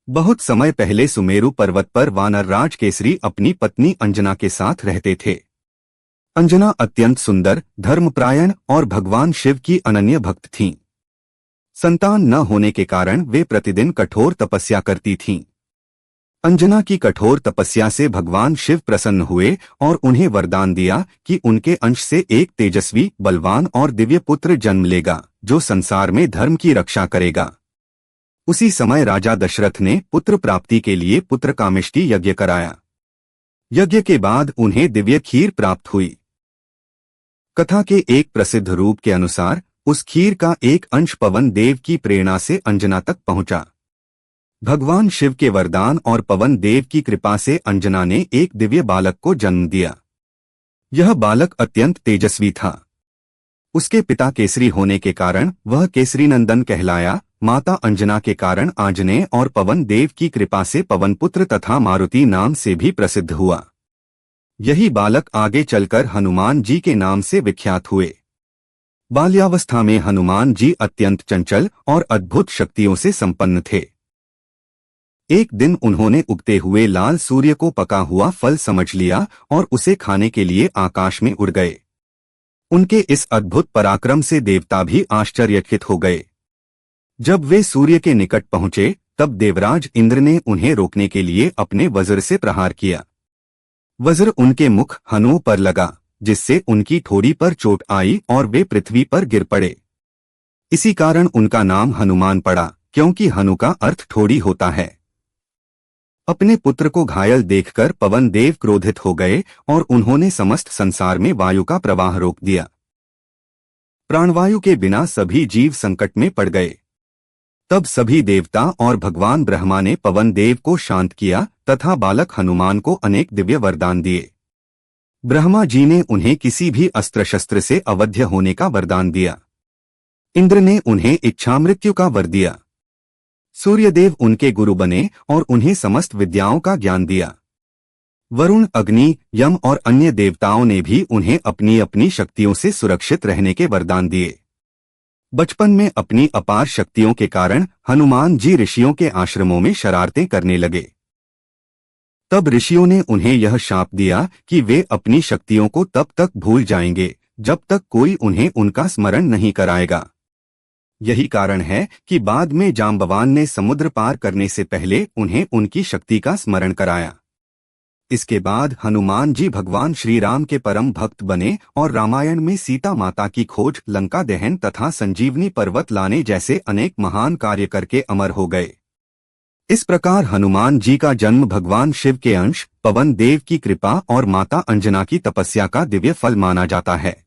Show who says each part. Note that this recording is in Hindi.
Speaker 1: बहुत समय पहले सुमेरु पर्वत पर वानरराज केसरी अपनी पत्नी अंजना के साथ रहते थे। अंजना अत्यंत सुंदर, धर्मपरायण और भगवान शिव की अनन्य भक्त थीं। संतान न होने के कारण वे प्रतिदिन कठोर तपस्या करती थीं। अंजना की कठोर तपस्या से भगवान शिव प्रसन्न हुए और उन्हें वरदान दिया कि उनके अंश से एक तेजस्वी, बलवान और दिव्य पुत्र जन्म लेगा, जो संसार में धर्म की रक्षा करेगा। उसी समय राजा दशरथ ने पुत्र प्राप्ति के लिए पुत्र कामेष्टि यज्ञ कराया। यज्ञ के बाद उन्हें दिव्य खीर प्राप्त हुई। कथा के एक प्रसिद्ध रूप के अनुसार उस खीर का एक अंश पवन देव की प्रेरणा से अंजना तक पहुंचा। भगवान शिव के वरदान और पवन देव की कृपा से अंजना ने एक दिव्य बालक को जन्म दिया। यह बालक अत्यंत तेजस्वी था। उसके पिता केसरी होने के कारण वह केसरी नंदन कहलाया। माता अंजना के कारण आंजनेय और पवन देव की कृपा से पवनपुत्र तथा मारुति नाम से भी प्रसिद्ध हुआ। यही बालक आगे चलकर हनुमान जी के नाम से विख्यात हुए। बाल्यावस्था में हनुमान जी अत्यंत चंचल और अद्भुत शक्तियों से संपन्न थे। एक दिन उन्होंने उगते हुए लाल सूर्य को पका हुआ फल समझ लिया और उसे खाने के लिए आकाश में उड़ गए। उनके इस अद्भुत पराक्रम से देवता भी आश्चर्यचकित हो गए। जब वे सूर्य के निकट पहुंचे, तब देवराज इंद्र ने उन्हें रोकने के लिए अपने वज्र से प्रहार किया। वज्र उनके मुख हनुओं पर लगा, जिससे उनकी ठोड़ी पर चोट आई और वे पृथ्वी पर गिर पड़े। इसी कारण उनका नाम हनुमान पड़ा, क्योंकि हनु का अर्थ ठोड़ी होता है। अपने पुत्र को घायल देखकर पवन देव क्रोधित हो गए और उन्होंने समस्त संसार में वायु का प्रवाह रोक दिया। प्राणवायु के बिना सभी जीव संकट में पड़ गए। तब सभी देवता और भगवान ब्रह्मा ने पवन देव को शांत किया तथा बालक हनुमान को अनेक दिव्य वरदान दिए। ब्रह्मा जी ने उन्हें किसी भी अस्त्र शस्त्र से अवध्य होने का वरदान दिया। इंद्र ने उन्हें इच्छामृत्यु का वर दिया। सूर्यदेव उनके गुरु बने और उन्हें समस्त विद्याओं का ज्ञान दिया। वरुण, अग्नि, यम और अन्य देवताओं ने भी उन्हें अपनी अपनी शक्तियों से सुरक्षित रहने के वरदान दिए। बचपन में अपनी अपार शक्तियों के कारण हनुमान जी ऋषियों के आश्रमों में शरारतें करने लगे। तब ऋषियों ने उन्हें यह शाप दिया कि वे अपनी शक्तियों को तब तक भूल जाएंगे जब तक कोई उन्हें उनका स्मरण नहीं कराएगा। यही कारण है कि बाद में जाम्बवान ने समुद्र पार करने से पहले उन्हें उनकी शक्ति का स्मरण कराया। इसके बाद हनुमान जी भगवान श्री राम के परम भक्त बने और रामायण में सीता माता की खोज, लंका दहन तथा संजीवनी पर्वत लाने जैसे अनेक महान कार्य करके अमर हो गए। इस प्रकार हनुमान जी का जन्म भगवान शिव के अंश, पवन देव की कृपा और माता अंजना की तपस्या का दिव्य फल माना जाता है।